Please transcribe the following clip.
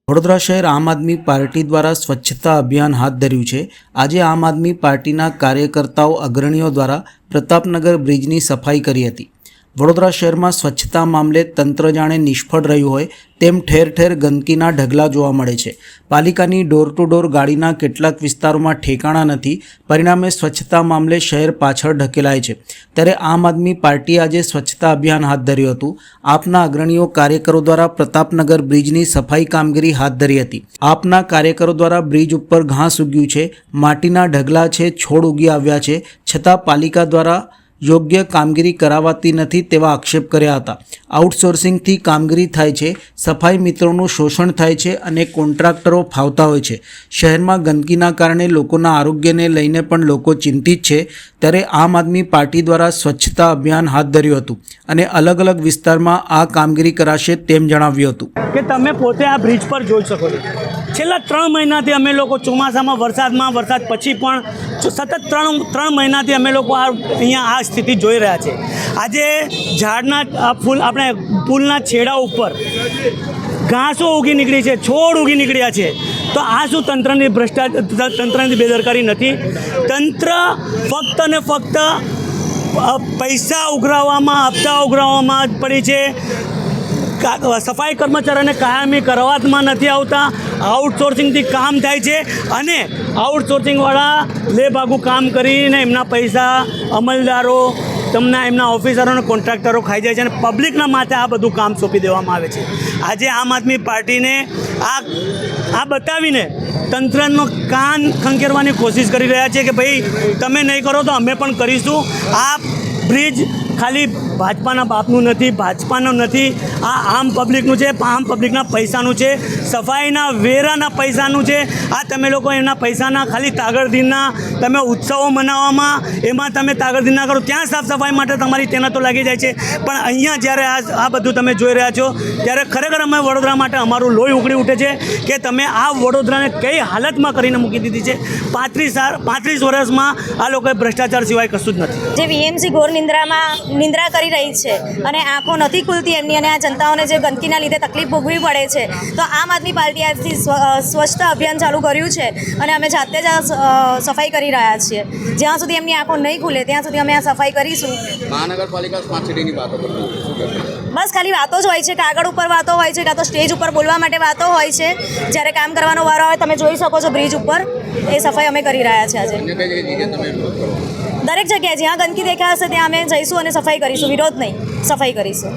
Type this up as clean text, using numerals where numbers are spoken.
વડોદરા શહેર આમ આદમી પાર્ટી દ્વારા સ્વચ્છતા અભિયાન હાથ ધર્યું છે। આજે આમ આદમી પાર્ટીના કાર્યકર્તાઓ અગ્રણીઓ દ્વારા પ્રતાપનગર બ્રિજની સફાઈ કરી હતી। વડોદરા શહેરમાં સ્વચ્છતા મામલે તંત્ર જાણે નિષ્ફળ રહ્યું હોય તેમ ઠેર ઠેર ગંદકીના ઢગલા જોવા મળે છે। પાલિકાની ડોર ટુ ડોર ગાડીના કેટલાક વિસ્તારોમાં ઠેકાણા નથી, પરિણામે સ્વચ્છતા મામલે શહેર પાછળ ઢકેલાય છે। ત્યારે આમ આદમી પાર્ટીએ આજે સ્વચ્છતા અભિયાન હાથ ધર્યું હતું। આપના અગ્રણીઓ કાર્યકરો દ્વારા પ્રતાપનગર બ્રિજની સફાઈ કામગીરી હાથ ધરી હતી। આપના કાર્યકરો દ્વારા બ્રિજ ઉપર ઘાસ ઉગ્યું છે, માટીના ઢગલા છે, છોડ ઉગી આવ્યા છે, છતાં પાલિકા દ્વારા યોગ્ય કામગીરી કરાવાતી નથી તેવા આક્ષેપ કર્યા હતા। આઉટસોર્સિંગથી કામગીરી થાય છે, સફાઈ મિત્રોનું શોષણ થાય છે અને કોન્ટ્રાક્ટરો ફાવતા હોય છે। શહેરમાં ગંદકીના કારણે લોકોના આરોગ્યને લઈને પણ લોકો ચિંતિત છે। ત્યારે આમ આદમી પાર્ટી દ્વારા સ્વચ્છતા અભિયાન હાથ ધર્યું હતું અને અલગ અલગ વિસ્તારમાં આ કામગીરી કરાશે તેમ જણાવ્યું હતું કે તમે પોતે આ બ્રિજ પર જોઈ શકો છો। છેલ્લા 3 મહિનાથી અમે લોકો ચોમાસામાં વરસાદ પછી પણ સતત ત્રણ મહિનાથી અમે લોકો અહીંયા આ સ્થિતિ જોઈ રહ્યા છે। આજે ઝાડના આપણે પુલના છેડા ઉપર ઘાસો ઉગી નીકળી છે, છોડ ઉગી નીકળ્યા છે, તો આ શું તંત્રની બેદરકારી નથી? તંત્ર ફક્ત ને ફક્ત પૈસા ઉઘરાવવામાં, હપ્તા ઉઘરાવવામાં પડી છે। સફાઈ કર્મચારીઓને કાયમી કરવામાં નથી આવતા, આઉટસોર્સિંગથી કામ થાય છે અને આઉટસોર્સિંગવાળા લેભાગું કામ કરીને એમના પૈસા અમલદારો, એમના ઓફિસરો અને કોન્ટ્રાક્ટરો ખાઈ જાય છે અને પબ્લિકના માથે આ બધું કામ સોંપી દેવામાં આવે છે। આજે આમ આદમી પાર્ટીને આ બતાવીને તંત્રનો કાન ખંખેરવાની કોશિશ કરી રહ્યા છે કે ભાઈ તમે નહીં કરો તો અમે પણ કરીશું। આ બ્રિજ ખાલી ભાજપાના બાપનું નથી, ભાજપાનું નથી, આ આમ પબ્લિકનું છે, આમ પબ્લિકના પૈસાનું છે, સફાઈના વેરાના પૈસાનું છે। આ તમે લોકો એના પૈસાના ખાલી તાગડધીના તમે ઉત્સવો મનાવવામાં એમાં તમે તાગડધી ના કરો, ત્યાં સાફ સફાઈ માટે તમારી તેના તો લાગી જાય છે, પણ અહીંયા જ્યારે આ બધું તમે જોઈ રહ્યા છો ત્યારે ખરેખર અમે વડોદરા માટે અમારું લોહી ઉકળી ઉઠે છે કે તમે આ વડોદરાને કઈ હાલતમાં કરીને મૂકી દીધી છે। 35 વર્ષમાં આ લોકોએ ભ્રષ્ટાચાર સિવાય કશું જ નથી। જે વીએમસી ઘોર નિંદ્રા કરી રહી છે અને આંખો નથી ખુલતી એમની, અને આ જનતાઓને જે ગંદકીના લીધે તકલીફ ભોગવવી પડે છે, તો આમ આદમી પાર્ટી આજથી સ્વચ્છતા અભિયાન ચાલુ કર્યું છે અને અમે જાતે જ સફાઈ કરી રહ્યા છીએ। જ્યાં સુધી એમની આંખો નહીં ખુલે ત્યાં સુધી અમે આ સફાઈ કરીશું। મહાનગરપાલિકા સ્માર્ટ સિટીની વાતો કરતી બસ ખાલી વાતો જ હોય છે, કાગળ ઉપર વાતો હોય છે, કાં તો સ્ટેજ ઉપર બોલવા માટે વાતો હોય છે। જ્યારે કામ કરવાનો વારો આવે તમે જોઈ શકો છો બ્રિજ ઉપર એ સફાઈ અમે કરી રહ્યા છીએ આજે। દરેક જગ્યાએ જ્યાં ગંદકી દેખાશે ત્યાં અમે જઈશું અને સફાઈ કરીશું, વિરોધ નહીં, સફાઈ કરીશું।